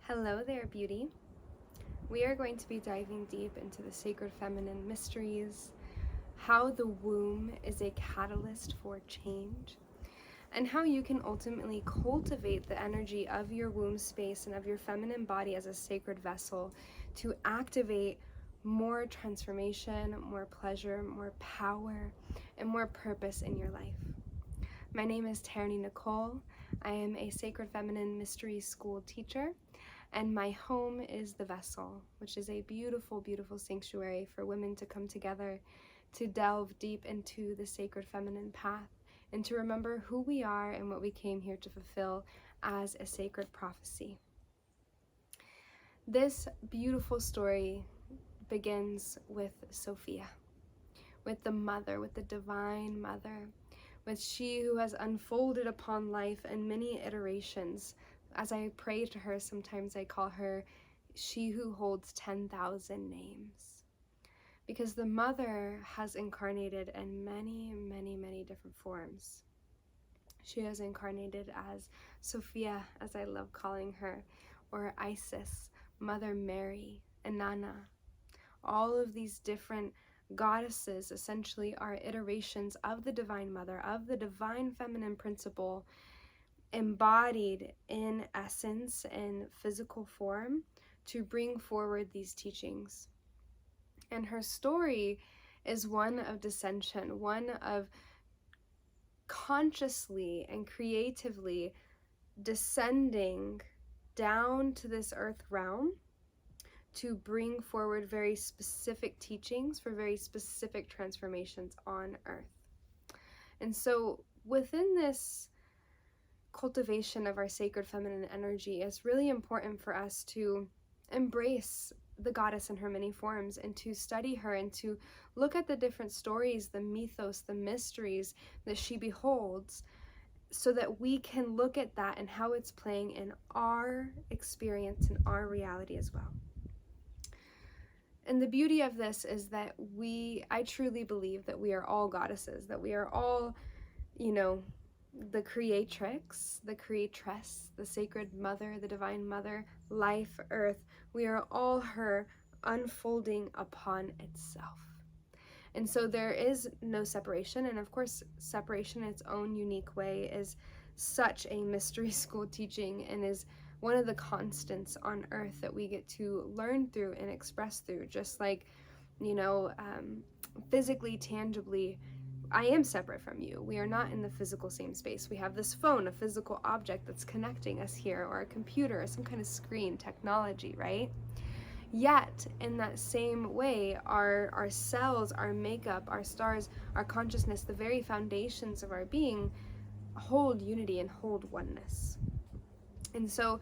Hello there, beauty. We are going to be diving deep into the sacred feminine mysteries, how the womb is a catalyst for change, and how you can ultimately cultivate the energy of your womb space and of your feminine body as a sacred vessel to activate more transformation, more pleasure, more power, and more purpose in your life. My name is Tierney Nicole. I am a Sacred Feminine Mystery School teacher, and my home is the Vessel, which is a beautiful, beautiful sanctuary for women to come together to delve deep into the sacred feminine path and to remember who we are and what we came here to fulfill as a sacred prophecy. This beautiful story begins with Sophia, with the mother, with the divine mother, with she who has unfolded upon life in many iterations. As I pray to her, sometimes I call her she who holds 10,000 names. Because the mother has incarnated in many, many, many different forms. She has incarnated as Sophia, as I love calling her, or Isis, Mother Mary, Inanna. All of these different goddesses essentially are iterations of the Divine Mother, of the divine feminine principle, embodied in essence and physical form to bring forward these teachings. And her story is one of dissension, one of consciously and creatively descending down to this earth realm to bring forward very specific teachings for very specific transformations on earth. And so within this cultivation of our sacred feminine energy, it's really important for us to embrace the goddess in her many forms and to study her and to look at the different stories, the mythos, the mysteries that she beholds, so that we can look at that and how it's playing in our experience and our reality as well. And the beauty of this is that I truly believe that we are all goddesses, that we are all, the creatrix, the creatress, the sacred mother, the divine mother, life, earth. We are all her unfolding upon itself. And so there is no separation. And of course, separation in its own unique way is such a mystery school teaching and is one of the constants on earth that we get to learn through and express through. Just like, physically, tangibly, I am separate from you. We are not in the physical same space. We have this phone, a physical object that's connecting us here, or a computer, or some kind of screen, technology, right? Yet, in that same way, our cells, our makeup, our stars, our consciousness, the very foundations of our being hold unity and hold oneness. And so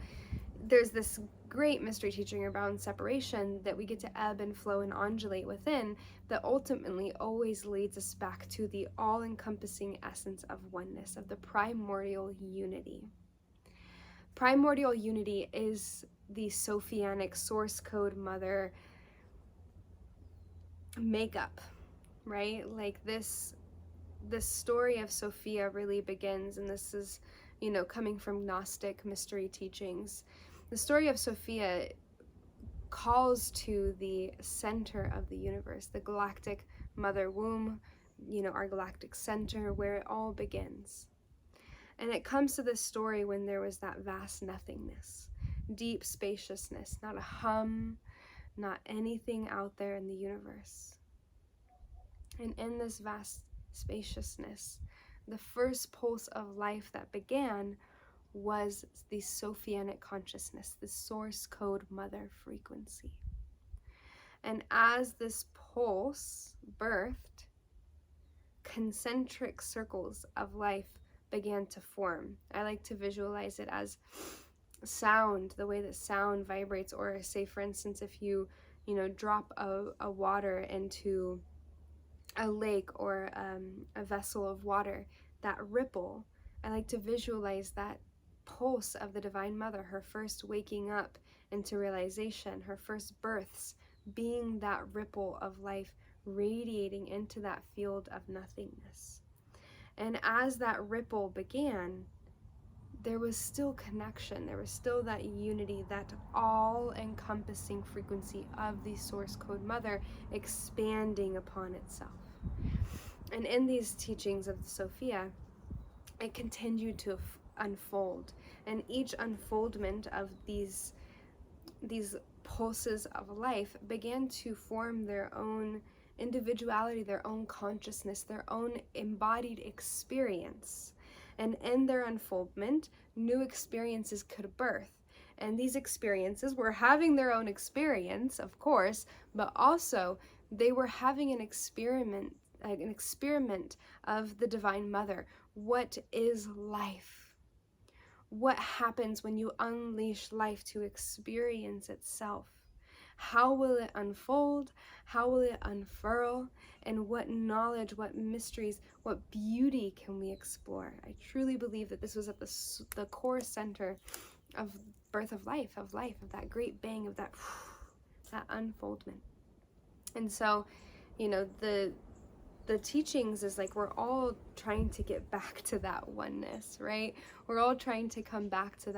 there's this great mystery teaching around separation that we get to ebb and flow and undulate within, that ultimately always leads us back to the all-encompassing essence of oneness, of the primordial unity. Primordial unity is the Sophianic source code mother makeup, right? Like this story of Sophia really begins, and this is, coming from Gnostic mystery teachings. The story of Sophia calls to the center of the universe, the galactic mother womb, our galactic center, where it all begins. And it comes to this story when there was that vast nothingness, deep spaciousness, not a hum, not anything out there in the universe. And in this vast spaciousness, the first pulse of life that began was the Sophianic consciousness, the source code mother frequency. And as this pulse birthed, concentric circles of life began to form. I like to visualize it as sound, the way that sound vibrates, or say, for instance, if you drop a water into a lake or a vessel of water, that ripple, I like to visualize that pulse of the Divine Mother, her first waking up into realization, her first births being that ripple of life radiating into that field of nothingness. And as that ripple began, there was still connection. There was still that unity, that all-encompassing frequency of the source code mother expanding upon itself. And in these teachings of Sophia, it continued to unfold. And each unfoldment of these pulses of life began to form their own individuality, their own consciousness, their own embodied experience. And in their unfoldment, new experiences could birth. And these experiences were having their own experience, of course, but also they were having an experiment of the Divine Mother. What is life? What happens when you unleash life to experience itself? How will it unfold? How will it unfurl? And what knowledge, what mysteries, what beauty can we explore? I truly believe that this was at the core center of birth of that great bang, of that unfoldment. And so, the teachings is like, we're all trying to get back to that oneness, right? We're all trying to come back to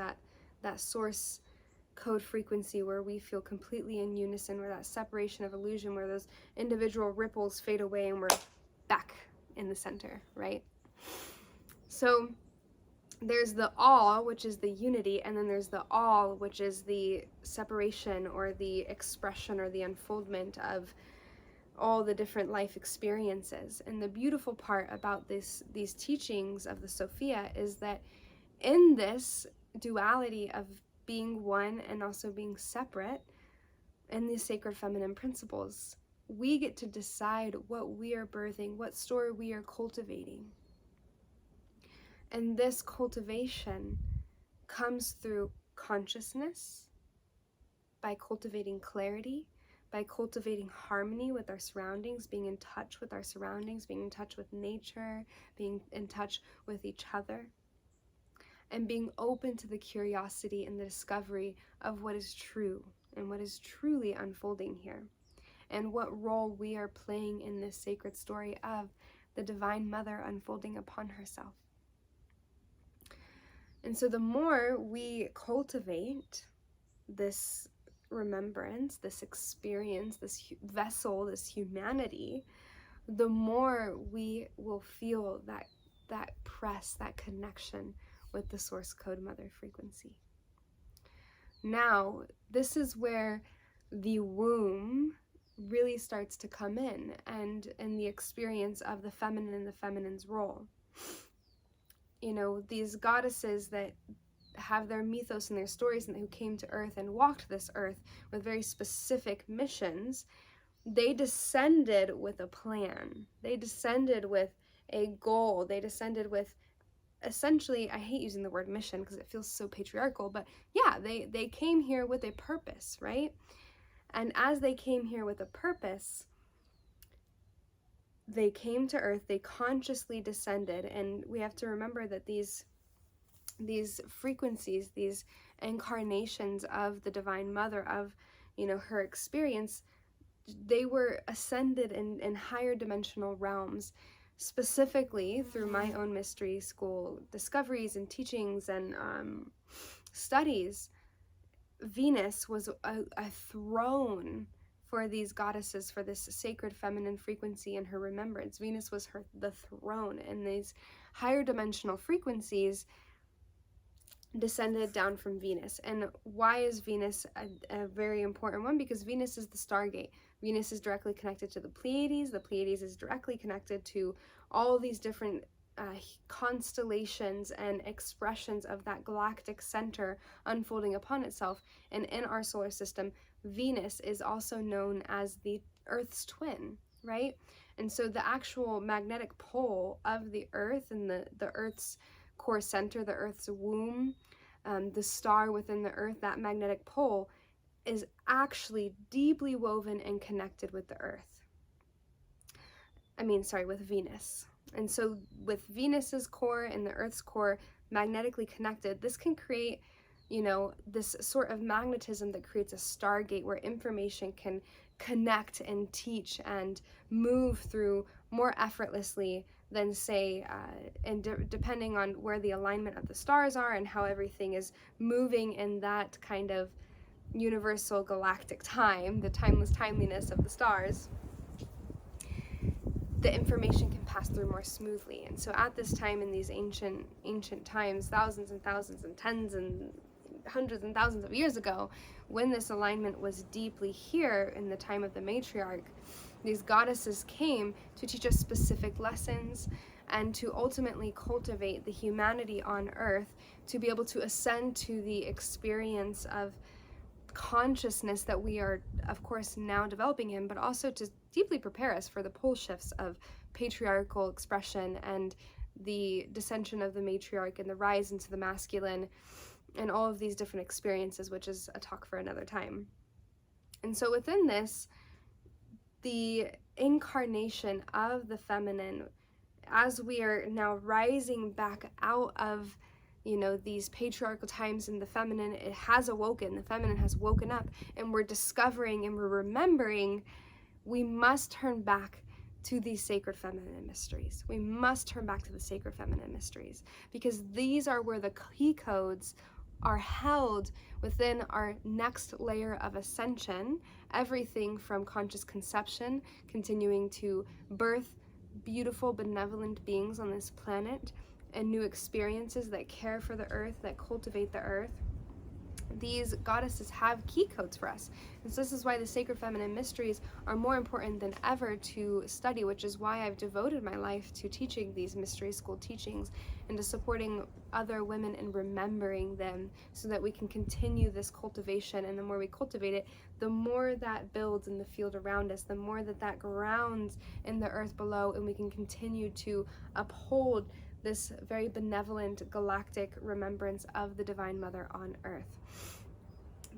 that source code frequency where we feel completely in unison, where that separation of illusion, where those individual ripples fade away and we're back in the center, right? So there's the all, which is the unity, and then there's the all, which is the separation or the expression or the unfoldment of all the different life experiences. And the beautiful part about these teachings of the Sophia is that in this duality of being one and also being separate, in these sacred feminine principles, we get to decide what we are birthing, what story we are cultivating. And this cultivation comes through consciousness, by cultivating clarity, by cultivating harmony with our surroundings, being in touch with our surroundings, being in touch with nature, being in touch with each other, and being open to the curiosity and the discovery of what is true and what is truly unfolding here, and what role we are playing in this sacred story of the Divine Mother unfolding upon herself. And so the more we cultivate this remembrance, this experience, this vessel, this humanity, the more we will feel that press, that connection with the source code mother frequency. Now, this is where the womb really starts to come in, and the experience of the feminine and the feminine's role. These goddesses that have their mythos and their stories, and who came to earth and walked this earth with very specific missions, they descended with a plan. They descended with a goal. They descended with, essentially, I hate using the word mission because it feels so patriarchal, but yeah, they came here with a purpose, right? And as they came here with a purpose, they came to earth, they consciously descended, and we have to remember that these frequencies, these incarnations of the Divine Mother, of her experience, they were ascended in higher dimensional realms, specifically through my own mystery school discoveries and teachings and studies. Venus was a throne for these goddesses, for this sacred feminine frequency and her remembrance. Venus was the throne, and these higher dimensional frequencies descended down from Venus. And why is Venus a very important one? Because Venus is the stargate. Venus is directly connected to the Pleiades. The Pleiades is directly connected to all these different constellations and expressions of that galactic center unfolding upon itself. And in our solar system, Venus is also known as the Earth's twin, right? And so the actual magnetic pole of the Earth and the Earth's core center, the Earth's womb, the star within the Earth, that magnetic pole is actually deeply woven and connected with the Earth. With Venus. And so with Venus's core and the Earth's core magnetically connected, this can create, this sort of magnetism that creates a stargate where information can connect and teach and move through more effortlessly than say, depending on where the alignment of the stars are and how everything is moving in that kind of universal galactic time, the timeless timeliness of the stars, the information can pass through more smoothly. And so at this time, in these ancient times, thousands and thousands and tens and hundreds and thousands of years ago, when this alignment was deeply here in the time of the matriarch, these goddesses came to teach us specific lessons and to ultimately cultivate the humanity on earth to be able to ascend to the experience of consciousness that we are, of course, now developing in, but also to deeply prepare us for the pole shifts of patriarchal expression and the dissension of the matriarch and the rise into the masculine and all of these different experiences, which is a talk for another time. And so within this, the incarnation of the feminine, as we are now rising back out of these patriarchal times, and the feminine, it has awoken, the feminine has woken up, and we're discovering and we're remembering we must turn back to these sacred feminine mysteries. We must turn back to the sacred feminine mysteries, because these are where the key codes are held within our next layer of ascension, everything from conscious conception, continuing to birth beautiful, benevolent beings on this planet, and new experiences that care for the earth, that cultivate the earth. These goddesses have key codes for us. And so this is why the sacred feminine mysteries are more important than ever to study, which is why I've devoted my life to teaching these mystery school teachings and to supporting other women in remembering them, so that we can continue this cultivation. And the more we cultivate it, the more that builds in the field around us, the more that grounds in the earth below, and we can continue to uphold this very benevolent galactic remembrance of the Divine Mother on earth.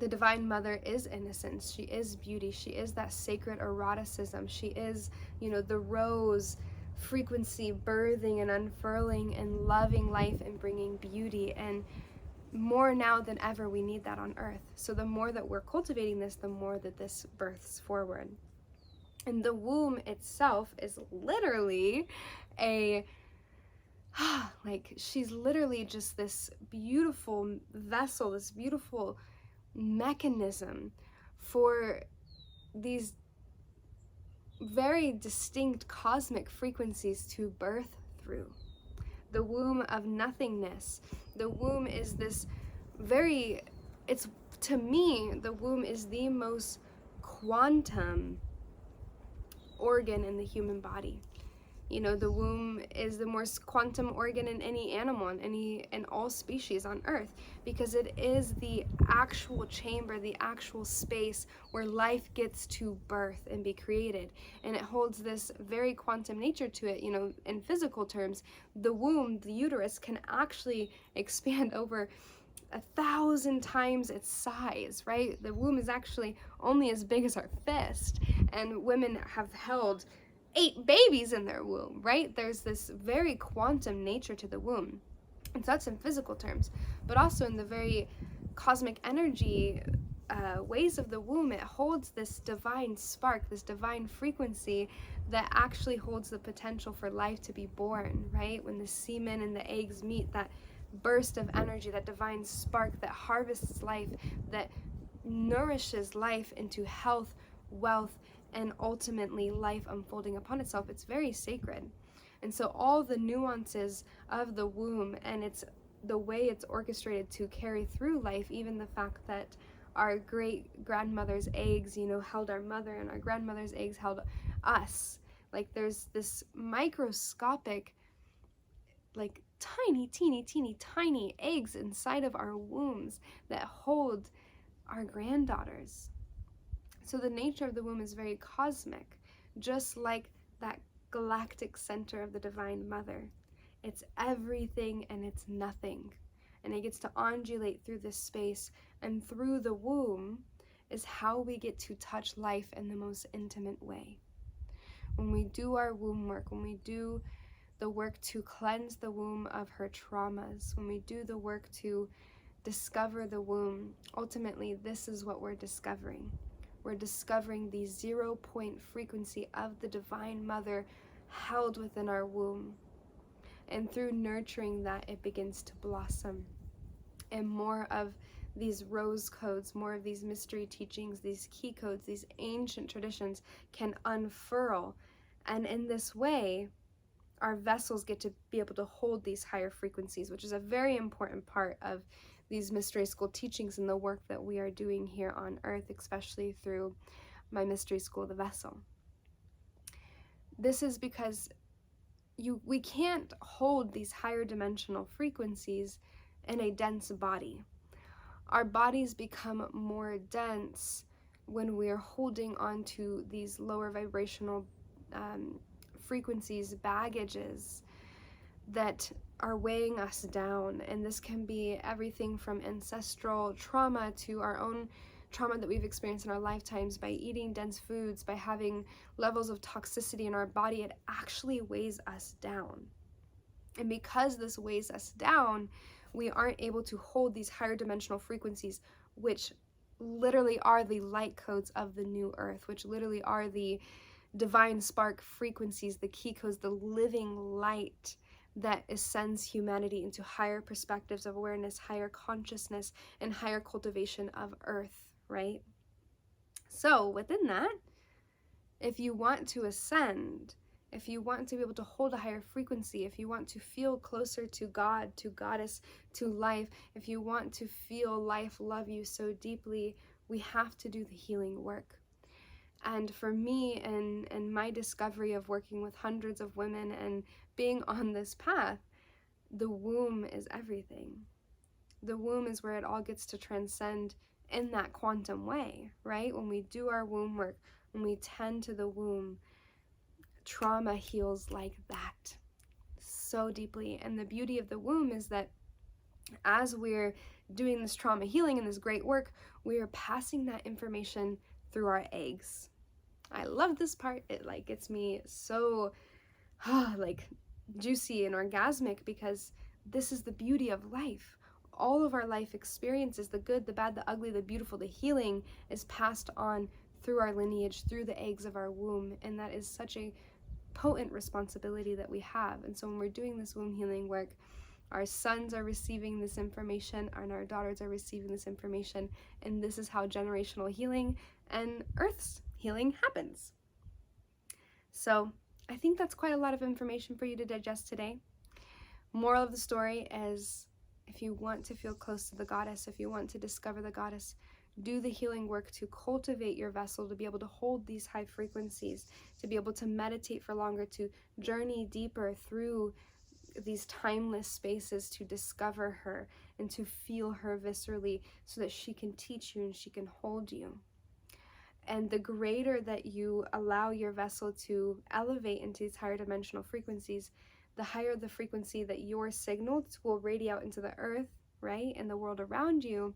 The Divine Mother is innocence, she is beauty, she is that sacred eroticism, she is, the rose frequency, birthing and unfurling and loving life and bringing beauty. And more now than ever, we need that on earth. So the more that we're cultivating this, the more that this births forward. And the womb itself is literally she's literally just this beautiful vessel, this beautiful mechanism for these very distinct cosmic frequencies to birth through. The womb of nothingness. The womb is this to me, the womb is the most quantum organ in the human body. The womb is the most quantum organ in any animal, in all species on earth, because it is the actual chamber, the actual space where life gets to birth and be created. And it holds this very quantum nature to it. In physical terms, the womb, the uterus, can actually expand over 1,000 times its size, right? The womb is actually only as big as our fist, and women have held 8 babies in their womb, right? There's this very quantum nature to the womb. And so that's in physical terms, but also in the very cosmic energy ways of the womb, it holds this divine spark, this divine frequency that actually holds the potential for life to be born, right? When the semen and the eggs meet, that burst of energy, that divine spark that harvests life, that nourishes life into health, wealth, and ultimately life unfolding upon itself. It's very sacred. And so all the nuances of the womb and the way it's orchestrated to carry through life, even the fact that our great grandmother's eggs, held our mother, and our grandmother's eggs held us. There's this microscopic, tiny, teeny, teeny, tiny eggs inside of our wombs that hold our granddaughters. So the nature of the womb is very cosmic, just like that galactic center of the Divine Mother. It's everything and it's nothing. And it gets to undulate through this space, and through the womb is how we get to touch life in the most intimate way. When we do our womb work, when we do the work to cleanse the womb of her traumas, when we do the work to discover the womb, ultimately this is what we're discovering. We're discovering the 0 point frequency of the Divine Mother held within our womb. And through nurturing that, it begins to blossom. And more of these rose codes, more of these mystery teachings, these key codes, these ancient traditions can unfurl. And in this way, our vessels get to be able to hold these higher frequencies, which is a very important part of these mystery school teachings and the work that we are doing here on earth, especially through my mystery school, The Vessel. This is because we can't hold these higher dimensional frequencies in a dense body. Our bodies become more dense when we're holding on to these lower vibrational frequencies, baggages that are weighing us down. And this can be everything from ancestral trauma to our own trauma that we've experienced in our lifetimes by eating dense foods, by having levels of toxicity in our body. It actually weighs us down. And because this weighs us down, we aren't able to hold these higher dimensional frequencies, which literally are the light codes of the new earth, which literally are the divine spark frequencies, the key codes, the living light that ascends humanity into higher perspectives of awareness, higher consciousness, and higher cultivation of earth, right? So within that, if you want to ascend, if you want to be able to hold a higher frequency, if you want to feel closer to God, to Goddess, to life, if you want to feel life love you so deeply, we have to do the healing work. And for me and my discovery of working with hundreds of women and being on this path, the womb is everything. The womb is where it all gets to transcend in that quantum way, right? When we do our womb work, when we tend to the womb, trauma heals like that so deeply. And the beauty of the womb is that as we're doing this trauma healing and this great work, we are passing that information through our eggs. I love this part. It gets me so juicy and orgasmic, because this is the beauty of life. All of our life experiences, the good, the bad, the ugly, the beautiful, the healing, is passed on through our lineage, through the eggs of our womb. And that is such a potent responsibility that we have. And so when we're doing this womb healing work, our sons are receiving this information and our daughters are receiving this information. And this is how generational healing and Earth's healing happens. So I think that's quite a lot of information for you to digest today. Moral of the story is, if you want to feel close to the Goddess, if you want to discover the Goddess, do the healing work to cultivate your vessel, to be able to hold these high frequencies, to be able to meditate for longer, to journey deeper through these timeless spaces, to discover her and to feel her viscerally so that she can teach you and she can hold you. And the greater that you allow your vessel to elevate into these higher dimensional frequencies, the higher the frequency that your signals will radiate out into the earth, right, and the world around you,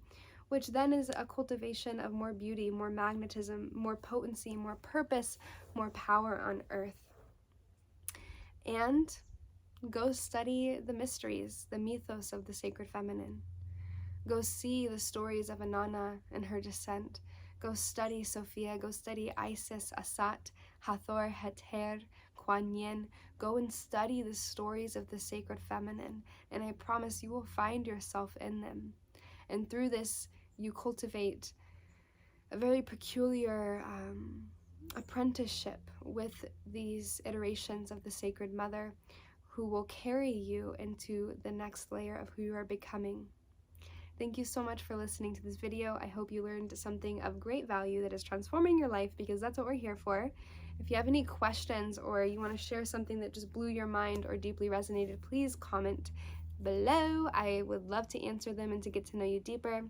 which then is a cultivation of more beauty, more magnetism, more potency, more purpose, more power on earth. And go study the mysteries, the mythos of the sacred feminine. Go see the stories of Inanna and her descent. Go study Sophia, go study Isis, Asat, Hathor, Heter, Kuan Yin. Go and study the stories of the sacred feminine, and I promise you will find yourself in them. And through this, you cultivate a very peculiar apprenticeship with these iterations of the Sacred Mother, who will carry you into the next layer of who you are becoming. Thank you so much for listening to this video. I hope you learned something of great value that is transforming your life, because that's what we're here for. If you have any questions or you want to share something that just blew your mind or deeply resonated, please comment below. I would love to answer them and to get to know you deeper.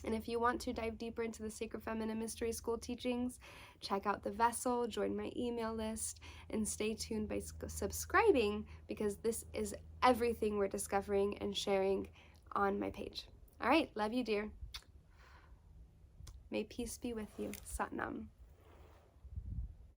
And if you want to dive deeper into the Sacred Feminine Mystery School teachings, check out The Vessel, join my email list, and stay tuned by subscribing, because this is everything we're discovering and sharing on my page. All right, love you, dear. May peace be with you. Satnam.